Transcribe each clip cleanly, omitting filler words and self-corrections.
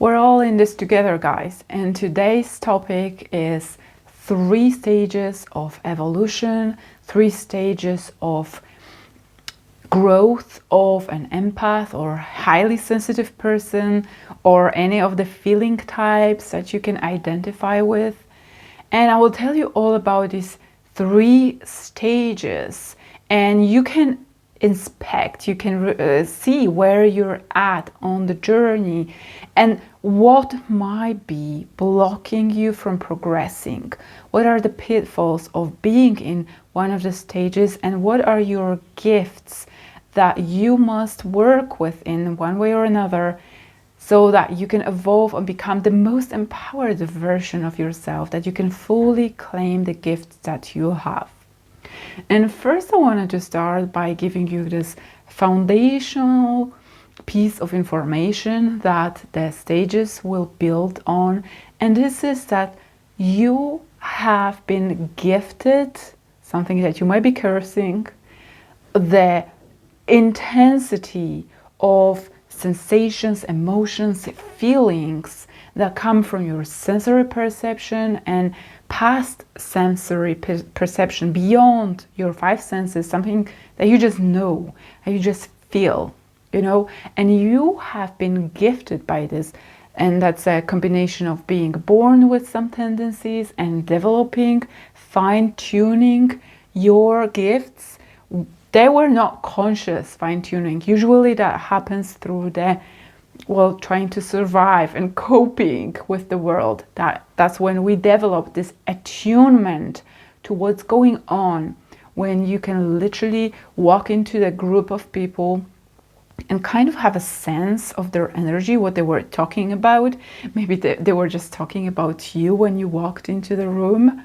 We're all in this together, guys, and today's topic is 3 stages of evolution, 3 stages of growth of an empath or highly sensitive person, or any of the feeling types that you can identify with. And I will tell you all about these 3 stages, and you can inspect, you can see where you're at on the journey and what might be blocking you from progressing. What are the pitfalls of being in one of the stages, and what are your gifts that you must work with in one way or another, so that you can evolve and become the most empowered version of yourself, that you can fully claim the gifts that you have. And first I wanted to start by giving you this foundational piece of information that the stages will build on. And this is that you have been gifted something that you might be cursing, the intensity of sensations, emotions, feelings that come from your sensory perception and past sensory perception beyond your 5 senses, something that you just know and you just feel, you know, and you have been gifted by this. And that's a combination of being born with some tendencies and developing, fine-tuning your gifts. They were not conscious fine-tuning. Usually that happens through the, well, trying to survive and coping with the world. That's when we develop this attunement to what's going on, when you can literally walk into the group of people and kind of have a sense of their energy, what they were talking about. Maybe they were just talking about you when you walked into the room,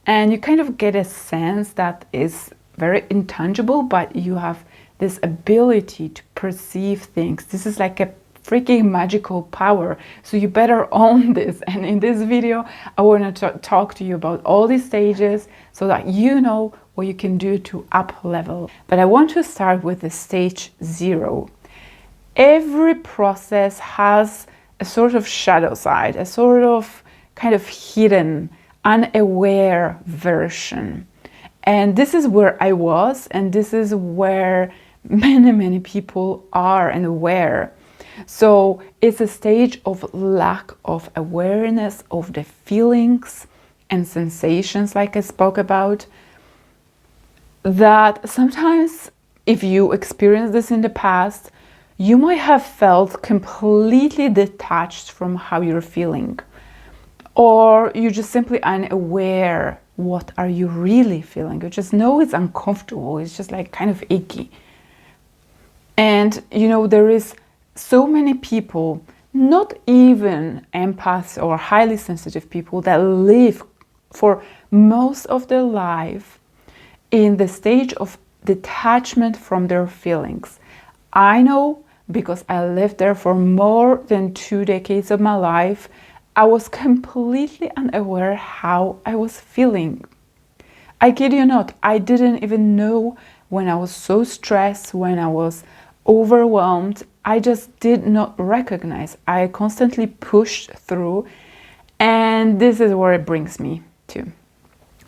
and you kind of get a sense that is very intangible, but you have this ability to perceive things. This is like a freaking magical power, so you better own this. And in this video I want to talk to you about all these stages so that you know what you can do to up level. But I want to start with the stage 0. Every process has a sort of shadow side, a sort of kind of hidden, unaware version. And this is where I was, and this is where many people are and aware. So it's a stage of lack of awareness of the feelings and sensations, like I spoke about, that sometimes if you experience this in the past, you might have felt completely detached from how you're feeling, or you're just simply unaware. What are you really feeling? You just know it's uncomfortable. It's just like kind of icky. And you know, there is so many people, not even empaths or highly sensitive people, that live for most of their life in the stage of detachment from their feelings. I know, because I lived there for more than 2 decades of my life. I was completely unaware how I was feeling. I kid you not, I didn't even know when I was so stressed, when I was overwhelmed. I just did not recognize. I constantly pushed through, and this is where it brings me to.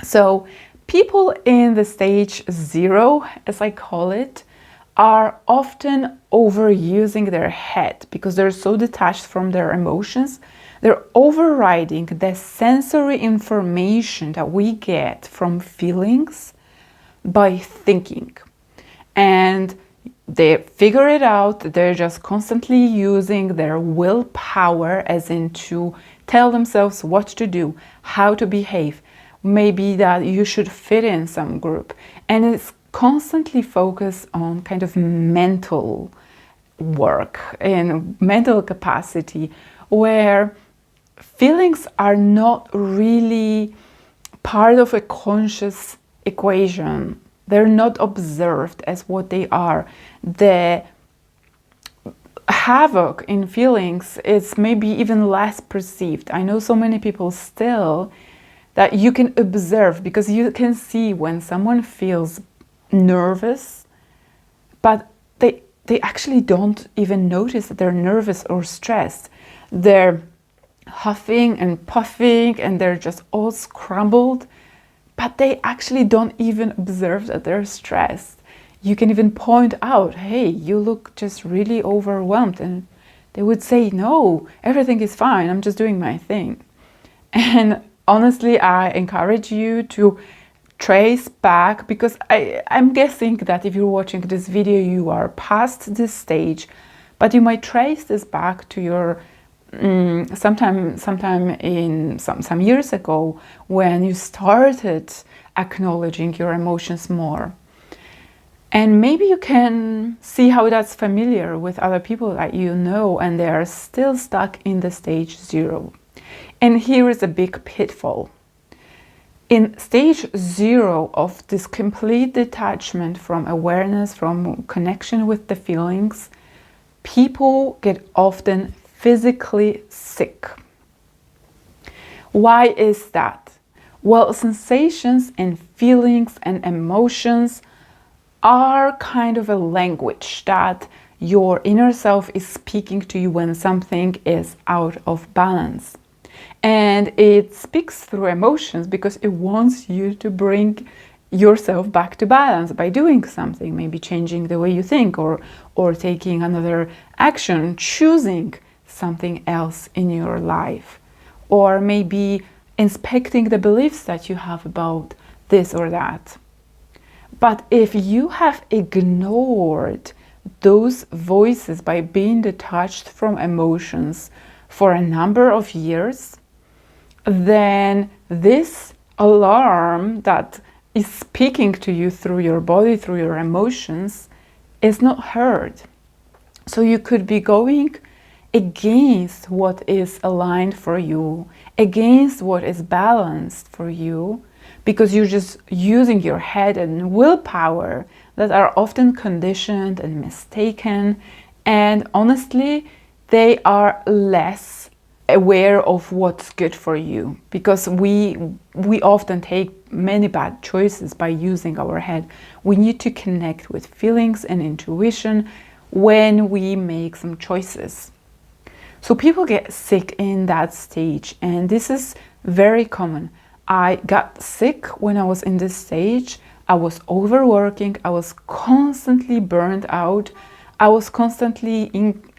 So people in the stage 0, as I call it, are often overusing their head because they're so detached from their emotions. They're overriding the sensory information that we get from feelings by thinking. And they figure it out. They're just constantly using their willpower, as in to tell themselves what to do, how to behave. Maybe that you should fit in some group. And it's constantly focused on kind of mental work and mental capacity, where feelings are not really part of a conscious equation. They're not observed as what they are. The havoc in feelings is maybe even less perceived. I know so many people still that you can observe, because you can see when someone feels nervous, but they actually don't even notice that they're nervous or stressed. they're huffing and puffing and they're just all scrambled, but they actually don't even observe that they're stressed. You can even point out, hey, you look just really overwhelmed, and they would say, no, everything is fine, I'm just doing my thing. And honestly, I encourage you to trace back, because I'm guessing that if you're watching this video, you are past this stage, but you might trace this back to your sometime in some years ago, when you started acknowledging your emotions more. And maybe you can see how that's familiar with other people that you know, and they are still stuck in the stage 0. And here is a big pitfall. In stage 0 of this complete detachment from awareness, from connection with the feelings, people get often physically sick. Why is that? Well, sensations and feelings and emotions are kind of a language that your inner self is speaking to you when something is out of balance. And it speaks through emotions because it wants you to bring yourself back to balance by doing something, maybe changing the way you think, or taking another action, choosing something else in your life, or maybe inspecting the beliefs that you have about this or that. But if you have ignored those voices by being detached from emotions for a number of years, then this alarm that is speaking to you through your body, through your emotions, is not heard. So you could be going against what is aligned for you, against what is balanced for you, because you're just using your head and willpower that are often conditioned and mistaken. And honestly, they are less aware of what's good for you, because we often take many bad choices by using our head. We need to connect with feelings and intuition when we make some choices. So people get sick in that stage, and this is very common. I got sick when I was in this stage. I was overworking, I was constantly burned out, I was constantly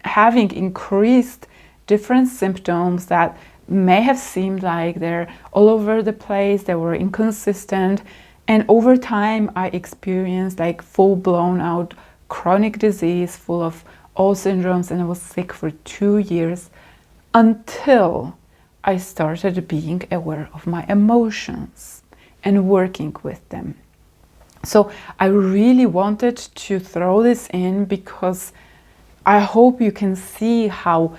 having increased different symptoms that may have seemed like they're all over the place, they were inconsistent, and over time I experienced like full-blown out chronic disease full of all syndromes, and I was sick for 2 years until I started being aware of my emotions and working with them. So I really wanted to throw this in because I hope you can see how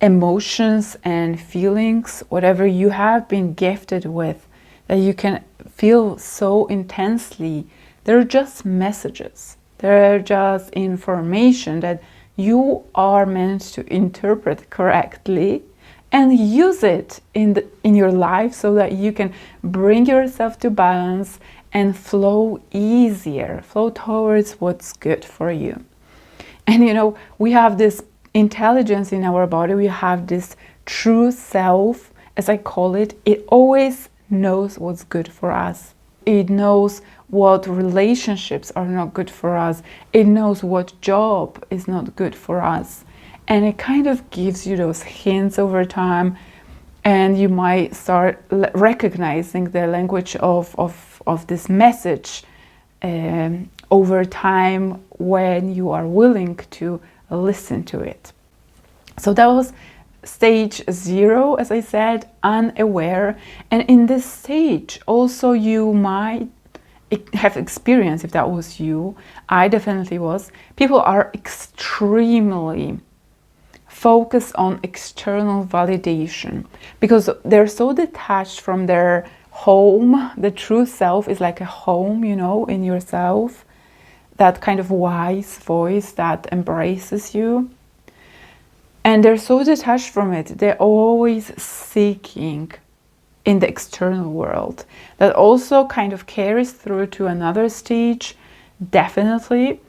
emotions and feelings, whatever you have been gifted with, that you can feel so intensely, they're just messages. They're just information that you are meant to interpret correctly and use it in your life so that you can bring yourself to balance and flow easier, flow towards what's good for you. And you know, we have this intelligence in our body, we have this true self, as I call it. It always knows what's good for us. It knows what relationships are not good for us. It knows what job is not good for us. And it kind of gives you those hints over time, and you might start recognizing the language of this message over time when you are willing to listen to it. So that was stage 0, as I said, unaware. And in this stage also you might have experienced, if that was you, I definitely was, people are extremely focused on external validation because they're so detached from their home. The true self is like a home, you know, in yourself, that kind of wise voice that embraces you. And they're so detached from it, they're always seeking in the external world. That also kind of carries through to another stage, definitely.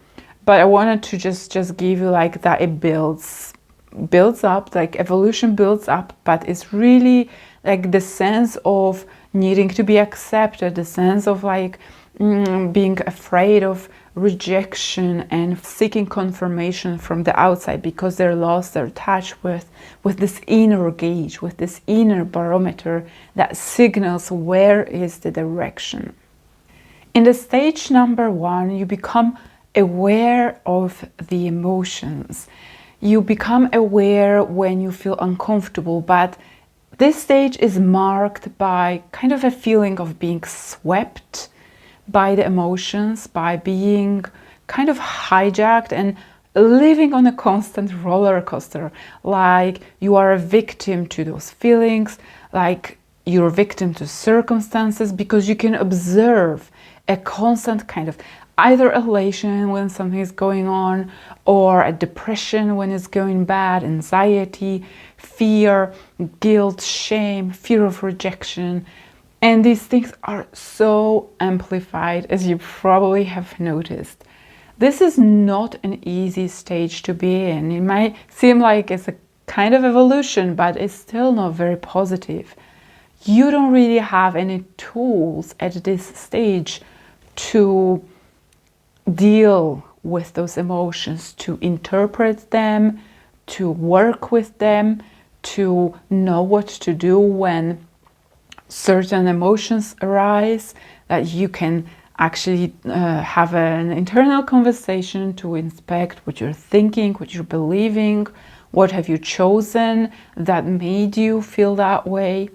But I wanted to just give you like that it builds builds up, like evolution builds up, but it's really like the sense of needing to be accepted, the sense of like being afraid of rejection and seeking confirmation from the outside because they're lost their touch with this inner gauge, with this inner barometer that signals where is the direction. In the stage number 1, you become aware of the emotions. You become aware when you feel uncomfortable, but this stage is marked by kind of a feeling of being swept by the emotions, by being kind of hijacked and living on a constant roller coaster, like you are a victim to those feelings, like you're a victim to circumstances, because you can observe a constant kind of either elation when something is going on, or a depression when it's going bad, anxiety, fear, guilt, shame, fear of rejection. And these things are so amplified, as you probably have noticed. This is not an easy stage to be in. It might seem like it's a kind of evolution, but it's still not very positive. You don't really have any tools at this stage to deal with those emotions, to interpret them, to work with them, to know what to do when certain emotions arise, that you can actually have an internal conversation to inspect what you're thinking, what you're believing, what have you chosen that made you feel that way.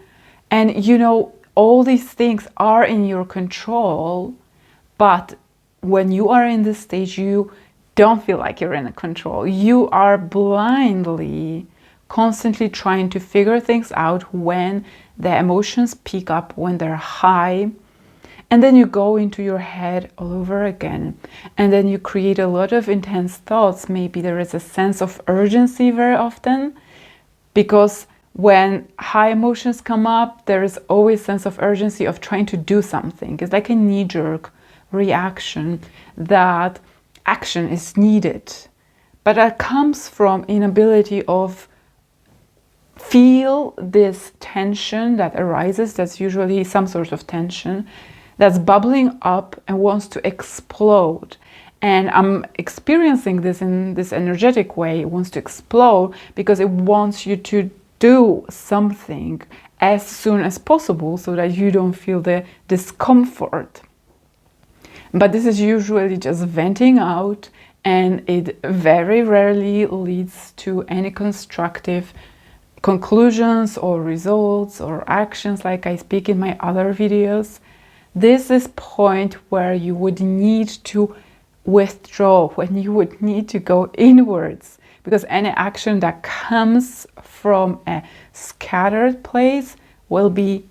And you know, all these things are in your control, but when you are in this stage, you don't feel like you're in control. You are blindly, constantly trying to figure things out when the emotions peak up, when they're high, and then you go into your head all over again, and then you create a lot of intense thoughts. Maybe there is a sense of urgency very often, because when high emotions come up, there is always a sense of urgency of trying to do something. It's like a knee-jerk reaction that action is needed, but that comes from inability of feel this tension that arises. That's usually some sort of tension that's bubbling up and wants to explode. And I'm experiencing this in this energetic way. It wants to explode because it wants you to do something as soon as possible so that you don't feel the discomfort. But this is usually just venting out, and it very rarely leads to any constructive conclusions or results or actions like I speak in my other videos. This is point where you would need to withdraw, when you would need to go inwards, because any action that comes from a scattered place will be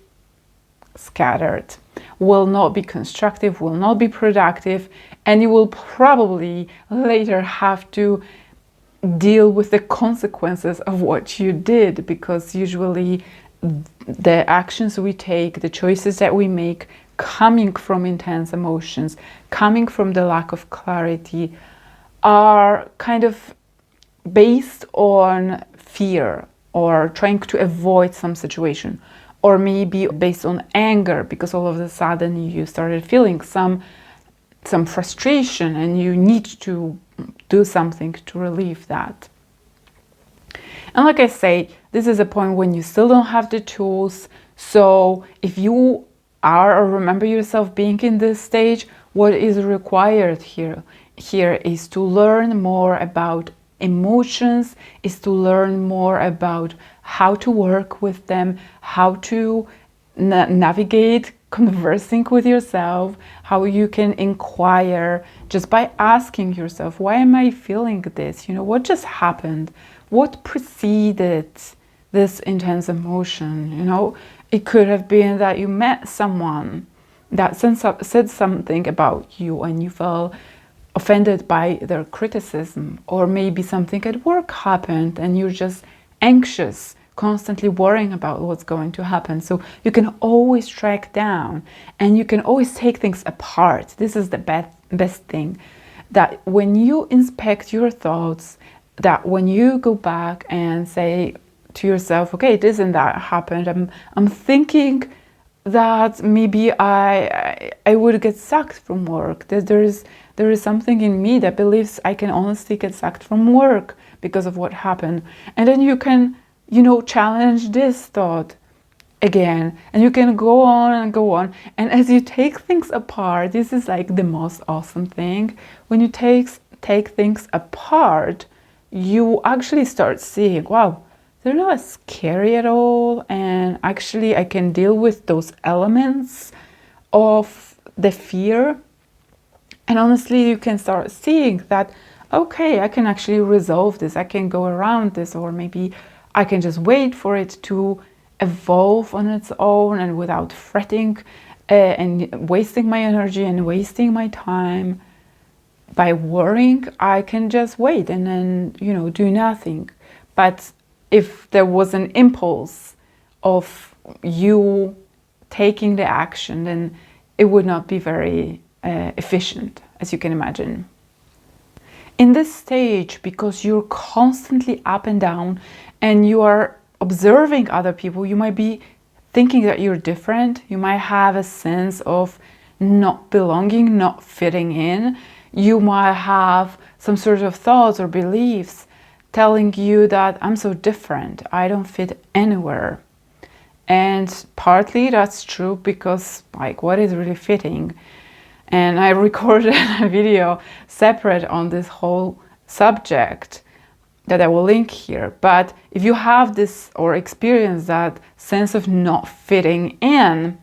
scattered, will not be constructive, will not be productive, and you will probably later have to deal with the consequences of what you did, because usually the actions we take, the choices that we make, coming from intense emotions, coming from the lack of clarity, are kind of based on fear or trying to avoid some situation, or maybe based on anger, because all of a sudden you started feeling some frustration and you need to do something to relieve that. And like I say, this is a point when you still don't have the tools. So if you are or remember yourself being in this stage, what is required here is to learn more about emotions, is to learn more about how to work with them, how to navigate conversing with yourself, how you can inquire just by asking yourself, why am I feeling this? You know, what just happened? What preceded this intense emotion? You know, it could have been that you met someone that said something about you and you felt offended by their criticism, or maybe something at work happened and you're just anxious, constantly worrying about what's going to happen. So you can always track down and you can always take things apart. This is the best thing, that when you inspect your thoughts that when you go back and say to yourself, okay, this and that happened, I'm thinking that maybe I would get sacked from work, that there is something in me that believes I can honestly get sacked from work because of what happened. And then you can, challenge this thought again, and you can go on and go on. And as you take things apart, this is like the most awesome thing. When you take things apart, you actually start seeing, wow, they're not scary at all, and actually I can deal with those elements of the fear. And honestly, you can start seeing that, okay, I can actually resolve this, I can go around this, or maybe I can just wait for it to evolve on its own and without fretting and wasting my energy and wasting my time. By worrying, I can just wait and then, do nothing. But if there was an impulse of you taking the action, then it would not be very efficient, as you can imagine. In this stage, because you're constantly up and down and you are observing other people, you might be thinking that you're different. You might have a sense of not belonging, not fitting in. You might have some sort of thoughts or beliefs telling you that I'm so different, I don't fit anywhere. And partly that's true, because what is really fitting? And I recorded a video separate on this whole subject that I will link here. But if you have this or experience that sense of not fitting in,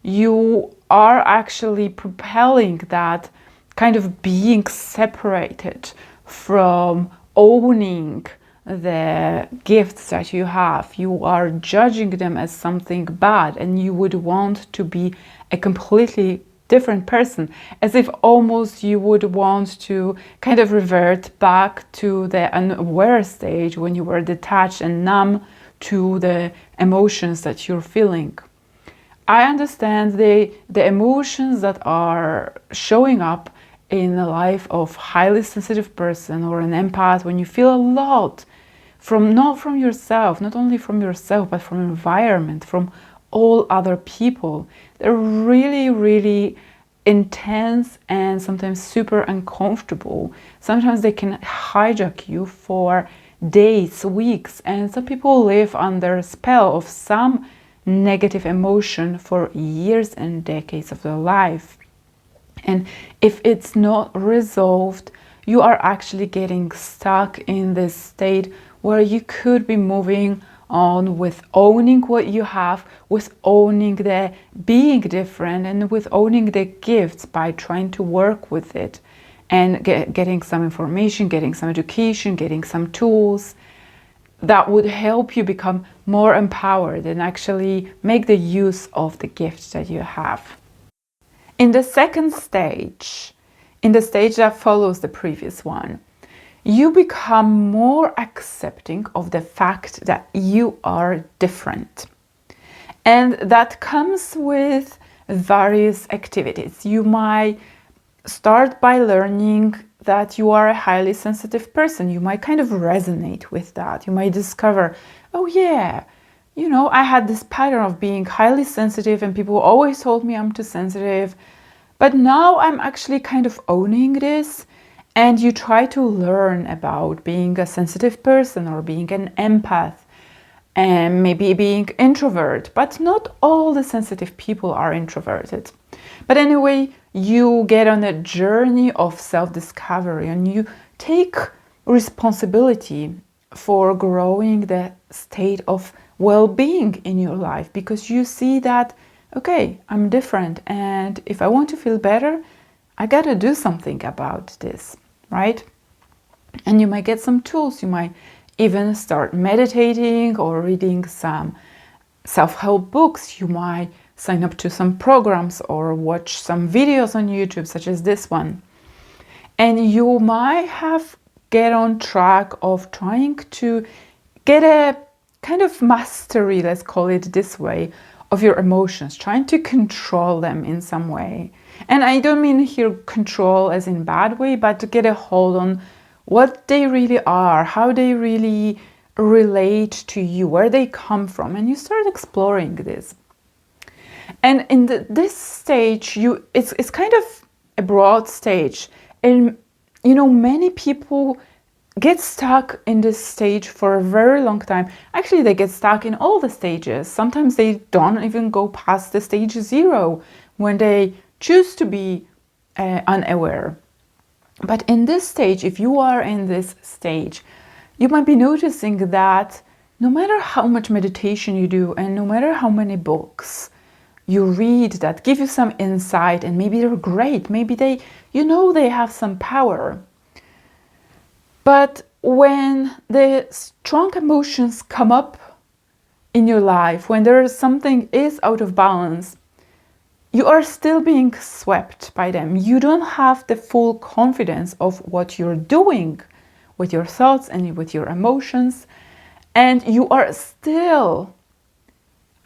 you are actually propelling that kind of being separated from owning the gifts that you have. You are judging them as something bad, and you would want to be a completely different person, as if almost you would want to kind of revert back to the unaware stage when you were detached and numb to the emotions that you're feeling. I understand the emotions that are showing up in the life of highly sensitive person or an empath, when you feel a lot not from yourself, not only from yourself, but from environment, from all other people. They're really, really intense and sometimes super uncomfortable. Sometimes they can hijack you for days, weeks, and some people live under a spell of some negative emotion for years and decades of their life. And if it's not resolved, you are actually getting stuck in this state where you could be moving on with owning what you have, with owning the being different, and with owning the gifts by trying to work with it and getting some information, getting some education, getting some tools that would help you become more empowered and actually make the use of the gifts that you have. In the second stage, in the stage that follows the previous one, you become more accepting of the fact that you are different. And that comes with various activities. You might start by learning that you are a highly sensitive person. You might kind of resonate with that. You might discover, oh yeah, I had this pattern of being highly sensitive and people always told me I'm too sensitive. But now I'm actually kind of owning this, and you try to learn about being a sensitive person or being an empath and maybe being introvert. But not all the sensitive people are introverted. But anyway, you get on a journey of self-discovery and you take responsibility for growing the state of well-being in your life, because you see that, okay, I'm different, and if I want to feel better, I gotta do something about this, right? And you might get some tools. You might even start meditating or reading some self-help books. You might sign up to some programs or watch some videos on YouTube, such as this one. And you might have get on track of trying to get a kind of mastery, let's call it this way, of your emotions, trying to control them in some way. And I don't mean here control as in bad way, but to get a hold on what they really are, how they really relate to you, where they come from, and you start exploring this. And in this stage, it's kind of a broad stage, and many people get stuck in this stage for a very long time. Actually, they get stuck in all the stages. Sometimes they don't even go past the stage 0 when they choose to be unaware. But in this stage, if you are in this stage, you might be noticing that no matter how much meditation you do and no matter how many books you read that give you some insight, and maybe they're great, maybe they have some power. But when the strong emotions come up in your life, when something is out of balance, you are still being swept by them. You don't have the full confidence of what you're doing with your thoughts and with your emotions, and you are still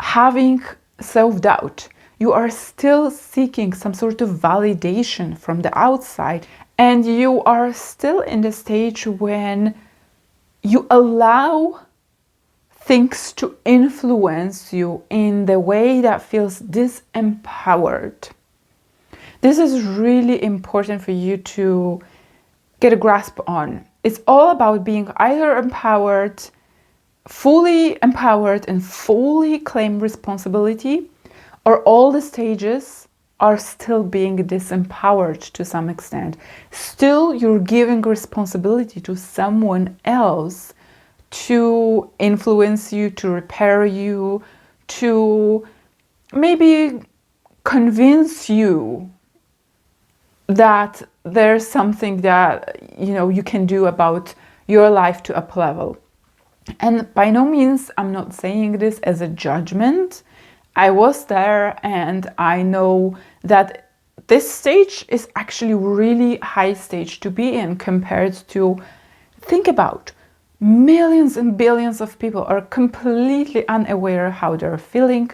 having self-doubt. You are still seeking some sort of validation from the outside, and you are still in the stage when you allow things to influence you in the way that feels disempowered. This is really important for you to get a grasp on. It's all about being either fully empowered and fully claim responsibility, or all the stages are still being disempowered to some extent. Still, you're giving responsibility to someone else to influence you, to repair you, to maybe convince you that there's something that you can do about your life to up level. And by no means I'm not saying this as a judgment. I was there, and I know that this stage is actually really high stage to be in compared to, think about, millions and billions of people are completely unaware how they're feeling,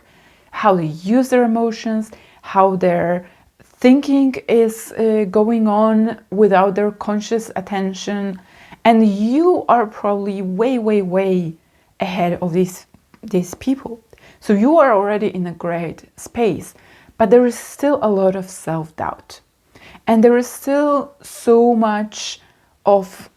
how they use their emotions, how their thinking is going on without their conscious attention. And you are probably way, way, way ahead of these people. So you are already in a great space, but there is still a lot of self-doubt. And there is still so much of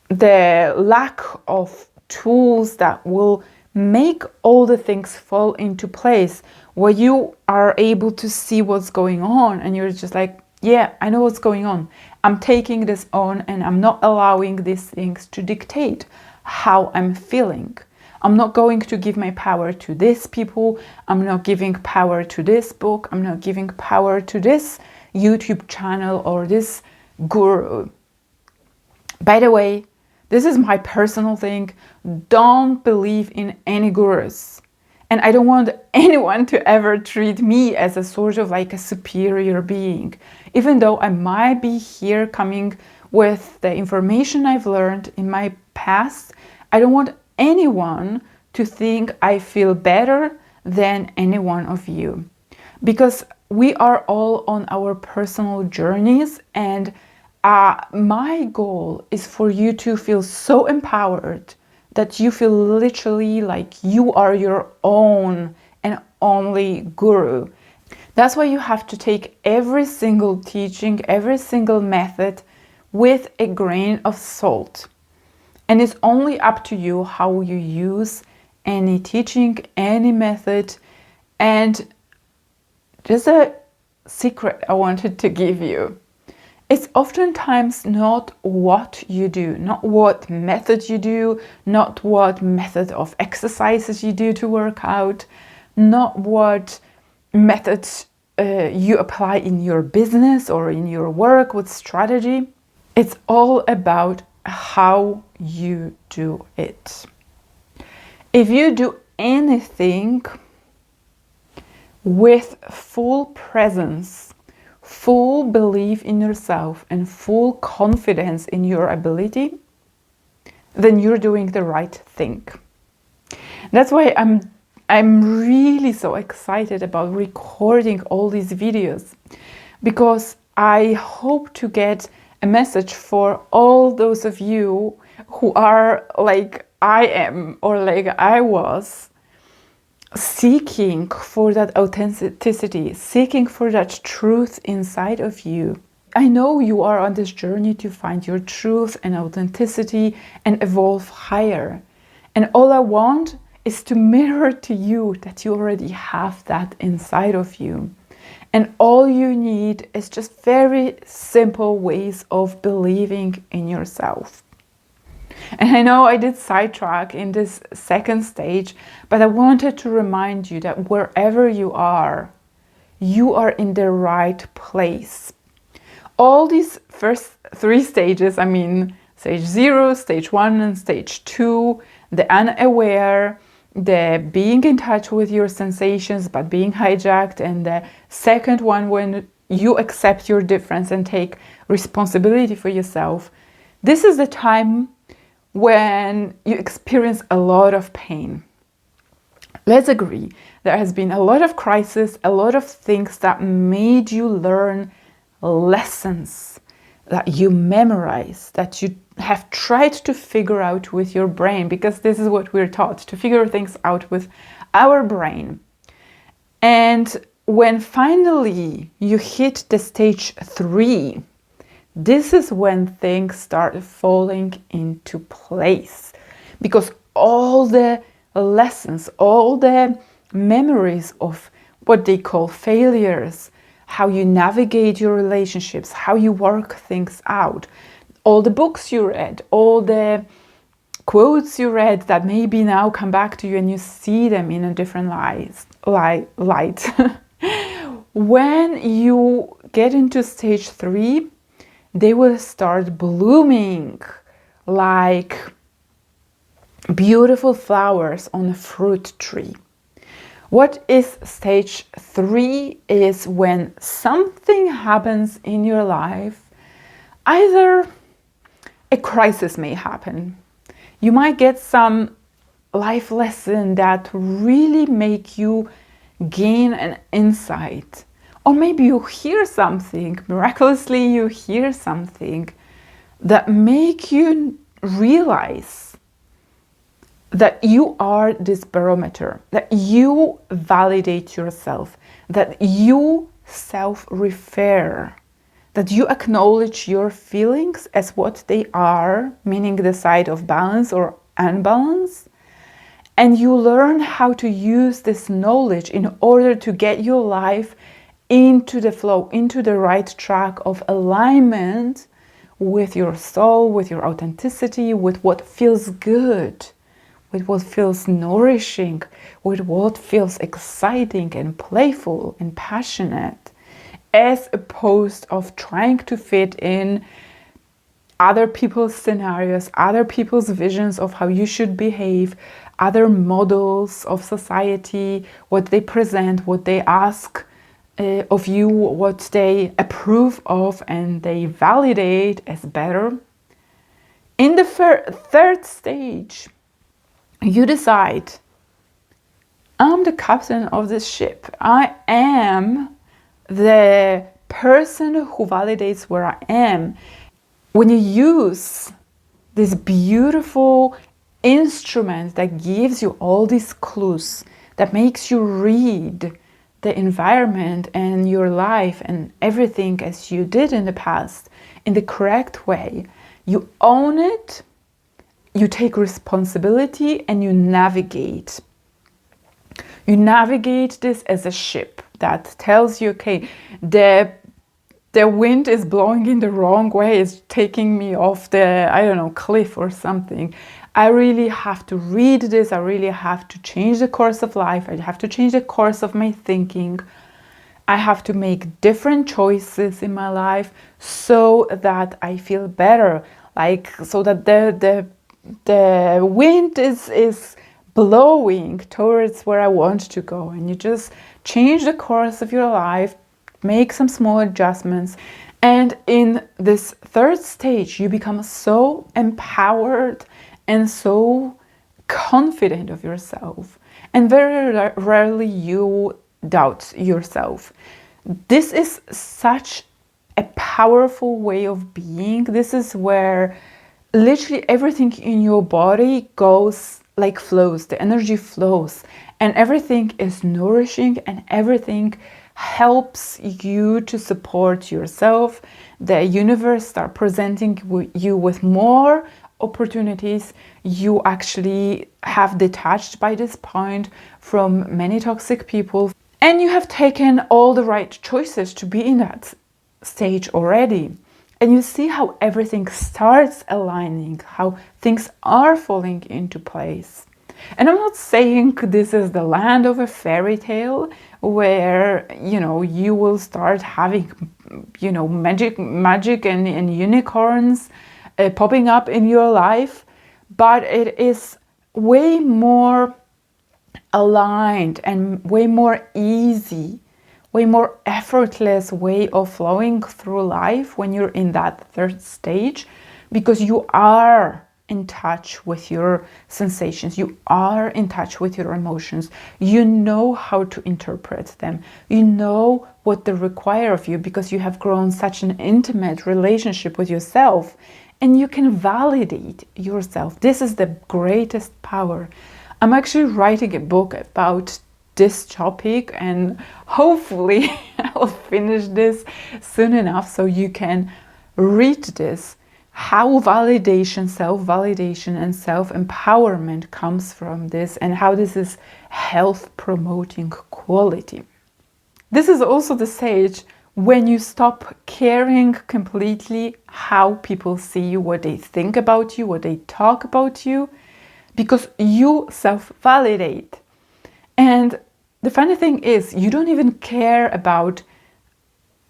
the lack of tools that will make all the things fall into place, where you are able to see what's going on and you're just like, yeah, I know what's going on. I'm taking this on, and I'm not allowing these things to dictate how I'm feeling. I'm not going to give my power to these people. I'm not giving power to this book. I'm not giving power to this YouTube channel or this guru. By the way, this is my personal thing. Don't believe in any gurus. And I don't want anyone to ever treat me as a sort of like a superior being. Even though I might be here coming with the information I've learned in my past, I don't want anyone to think I feel better than any one of you. Because we are all on our personal journeys, and my goal is for you to feel so empowered that you feel literally like you are your own and only guru. That's why you have to take every single teaching, every single method with a grain of salt. And it's only up to you how you use any teaching, any method. And just a secret I wanted to give you. It's oftentimes not what you do, not what method you do, not what method of exercises you do to work out, not what methods you apply in your business or in your work with strategy. It's all about how you do it. If you do anything with full presence, full belief in yourself, and full confidence in your ability, then you're doing the right thing. That's why I'm really so excited about recording all these videos, because I hope to get a message for all those of you who are like I am or like I was, seeking for that authenticity, seeking for that truth inside of you. I know you are on this journey to find your truth and authenticity and evolve higher. And all I want is to mirror to you that you already have that inside of you. And all you need is just very simple ways of believing in yourself. And I know I did sidetrack in this second stage, but I wanted to remind you that wherever you are in the right place. All these first three stages, I mean, stage 0, stage 1, and stage 2, the unaware, the being in touch with your sensations but being hijacked, and the second one when you accept your difference and take responsibility for yourself. This is the time when you experience a lot of pain. Let's agree, there has been a lot of crisis, a lot of things that made you learn lessons that you memorize, that you have tried to figure out with your brain, because this is what we're taught, to figure things out with our brain. And when finally you hit the stage 3, this is when things start falling into place, because all the lessons, all the memories of what they call failures, how you navigate your relationships, how you work things out, all the books you read, all the quotes you read that maybe now come back to you and you see them in a different light. When you get into stage 3, they will start blooming like beautiful flowers on a fruit tree. What is stage 3 is when something happens in your life. Either a crisis may happen. You might get some life lesson that really make you gain an insight. Or maybe you hear something, miraculously you hear something that make you realize that you are this barometer, that you validate yourself, that you self-refer, that you acknowledge your feelings as what they are, meaning the side of balance or unbalance, and you learn how to use this knowledge in order to get your life into the flow, into the right track of alignment with your soul, with your authenticity, with what feels good, with what feels nourishing, with what feels exciting and playful and passionate, as opposed of trying to fit in other people's scenarios, other people's visions of how you should behave, other models of society, what they present, what they ask of you, what they approve of and they validate as better. In the third stage, you decide, I'm the captain of this ship. I am the person who validates where I am. When you use this beautiful instrument that gives you all these clues, that makes you read the environment and your life and everything as you did in the past in the correct way, you own it, you take responsibility, and you navigate. You navigate this as a ship that tells you, okay, the wind is blowing in the wrong way, it's taking me off the, I don't know, cliff or something. I really have to read this, I really have to change the course of life, I have to change the course of my thinking. I have to make different choices in my life so that I feel better, like so that the wind is blowing towards where I want to go. And you just change the course of your life, make some small adjustments, and in this third stage you become so empowered and so confident of yourself, and very rarely you doubt yourself. This is such a powerful way of being. This is where literally everything in your body goes like flows, the energy flows, and everything is nourishing and everything helps you to support yourself. The universe start presenting you with more opportunities. You actually have detached by this point from many toxic people, and you have taken all the right choices to be in that stage already. And you see how everything starts aligning, how things are falling into place. And I'm not saying this is the land of a fairy tale where, you will start having, magic and unicorns popping up in your life, but it is way more aligned and way more easy, way more effortless way of flowing through life when you're in that third stage, because you are in touch with your sensations, you are in touch with your emotions, you know how to interpret them, you know what they require of you, because you have grown such an intimate relationship with yourself, and you can validate yourself. This is the greatest power. I'm actually writing a book about this topic, and hopefully I'll finish this soon enough so you can read this, how validation, self-validation and self-empowerment comes from this, and how this is health promoting quality. This is also the stage when you stop caring completely how people see you, what they think about you, what they talk about you, because you self-validate. And the funny thing is, you don't even care about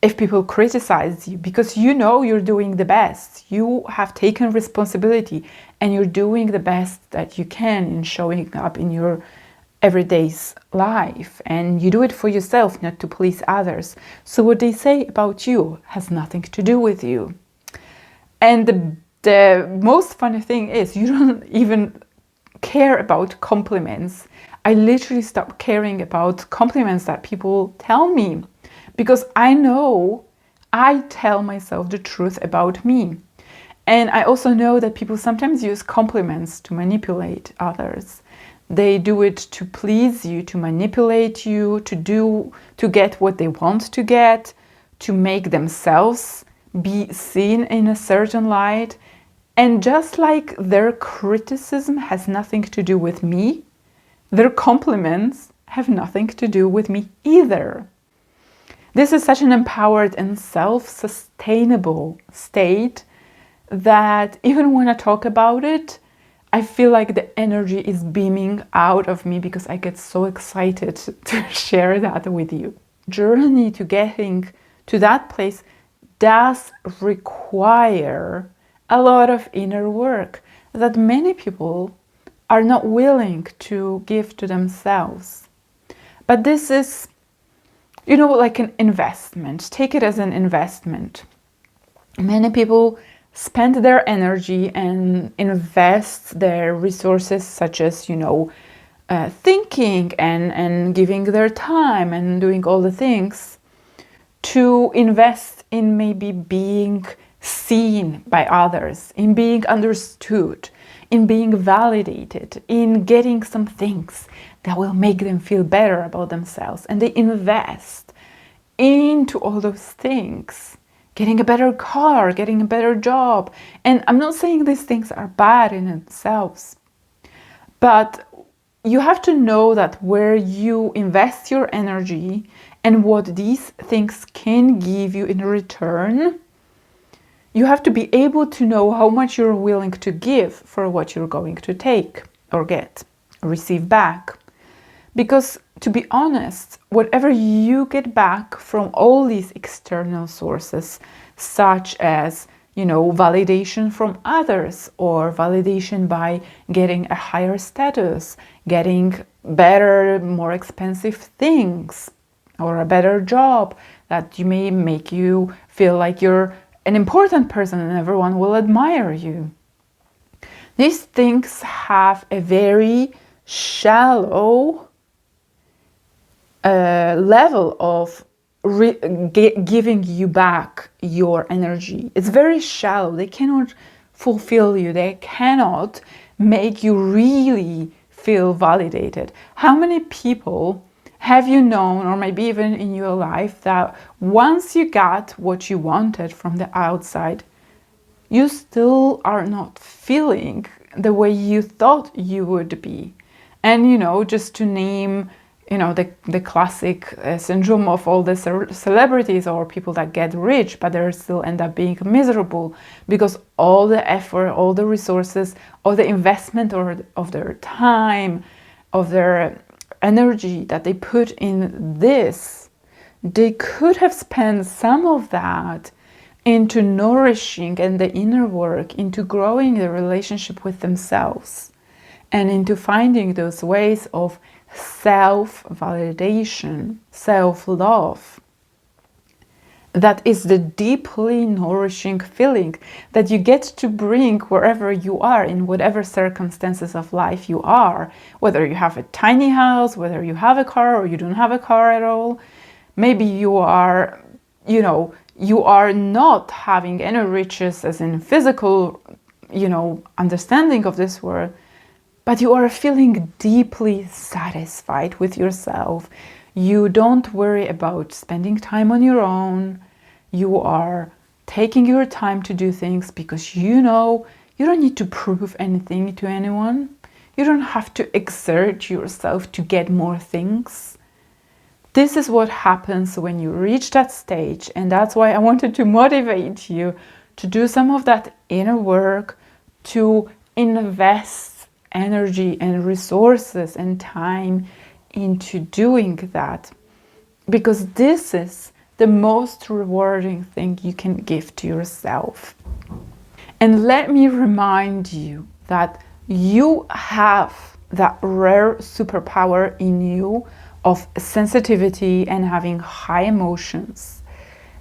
if people criticize you, because you know you're doing the best. You have taken responsibility and you're doing the best that you can in showing up in your everyday's life, and you do it for yourself, not to please others. So what they say about you has nothing to do with you. And the most funny thing is, you don't even care about compliments. I literally stopped caring about compliments that people tell me, because I know I tell myself the truth about me. And I also know that people sometimes use compliments to manipulate others. They do it to please you, to manipulate you, to get what they want to get, to make themselves be seen in a certain light. And just like their criticism has nothing to do with me, their compliments have nothing to do with me either. This is such an empowered and self-sustainable state that even when I talk about it, I feel like the energy is beaming out of me, because I get so excited to share that with you. Journey to getting to that place does require a lot of inner work that many people are not willing to give to themselves. But this is, like an investment. Take it as an investment. Many people spend their energy and invest their resources, such as, thinking and giving their time and doing all the things, to invest in maybe being seen by others, in being understood, in being validated, in getting some things that will make them feel better about themselves. And they invest into all those things, getting a better car, getting a better job. And I'm not saying these things are bad in themselves, but you have to know that where you invest your energy and what these things can give you in return, you have to be able to know how much you're willing to give for what you're going to take or get, receive back. Because to be honest, whatever you get back from all these external sources, such as, validation from others, or validation by getting a higher status, getting better, more expensive things, or a better job that you may make you feel like you're an important person and everyone will admire you. These things have a very shallow level of giving you back your energy. It's very shallow. They cannot fulfill you. They cannot make you really feel validated. How many people have you known, or maybe even in your life, that once you got what you wanted from the outside, you still are not feeling the way you thought you would be? And, you know, just to name, you know, the classic syndrome of all the celebrities or people that get rich, but they still end up being miserable because all the effort, all the resources, all the investment of their time, of their energy that they put in this, they could have spent some of that into nourishing and the inner work, into growing the relationship with themselves, and into finding those ways of self-validation, self-love. That is the deeply nourishing feeling that you get to bring wherever you are, in whatever circumstances of life you are, whether you have a tiny house, whether you have a car or you don't have a car at all. Maybe you are, you know, you are not having any riches as in physical, you know, understanding of this world, but you are feeling deeply satisfied with yourself. You don't worry about spending time on your own. You are taking your time to do things because you know you don't need to prove anything to anyone. You don't have to exert yourself to get more things. This is what happens when you reach that stage, and that's why I wanted to motivate you to do some of that inner work, to invest energy and resources and time into doing that, because this is the most rewarding thing you can give to yourself. And let me remind you that you have that rare superpower in you of sensitivity and having high emotions.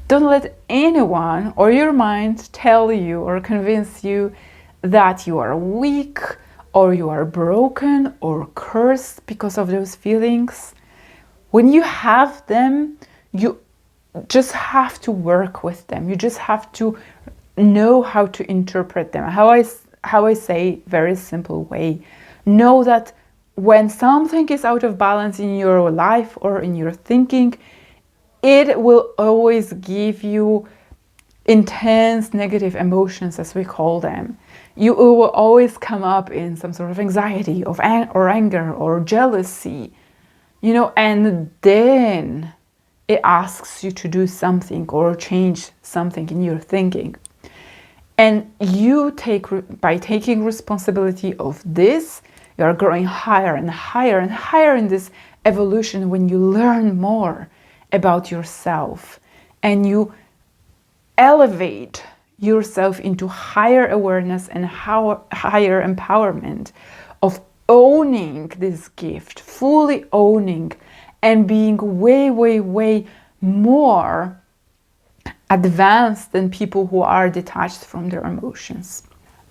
Don't let anyone or your mind tell you or convince you that you are weak or you are broken or cursed because of those feelings. When you have them, you just have to work with them. You just have to know how to interpret them. How I say, very simple way. Know that when something is out of balance in your life or in your thinking, it will always give you intense negative emotions, as we call them. You will always come up in some sort of anxiety or anger or jealousy, you know, and then it asks you to do something or change something in your thinking. And you by taking responsibility of this, you are growing higher and higher and higher in this evolution when you learn more about yourself and you elevate yourself into higher awareness and higher empowerment of owning this gift, fully owning and being way, way, way more advanced than people who are detached from their emotions.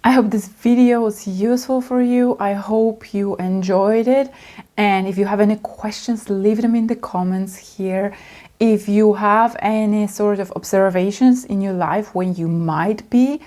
I hope this video was useful for you. I hope you enjoyed it. And if you have any questions, leave them in the comments here. If you have any sort of observations in your life when you might be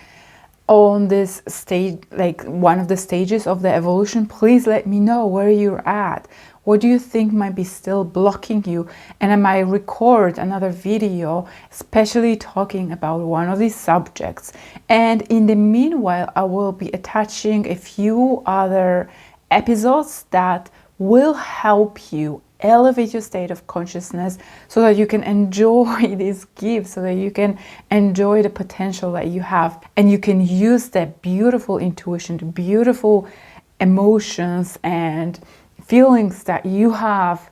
on this stage, like one of the stages of the evolution, please let me know where you're at. What do you think might be still blocking you? And I might record another video, especially talking about one of these subjects. And in the meanwhile, I will be attaching a few other episodes that will help you elevate your state of consciousness so that you can enjoy these gifts, so that you can enjoy the potential that you have, and you can use that beautiful intuition, the beautiful emotions and feelings that you have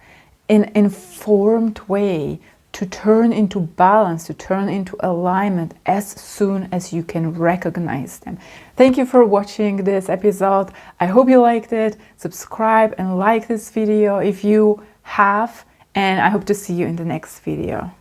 in an informed way to turn into balance, to turn into alignment as soon as you can recognize them. Thank you for watching this episode. I hope you liked it. Subscribe and like this video if you have, and I hope to see you in the next video.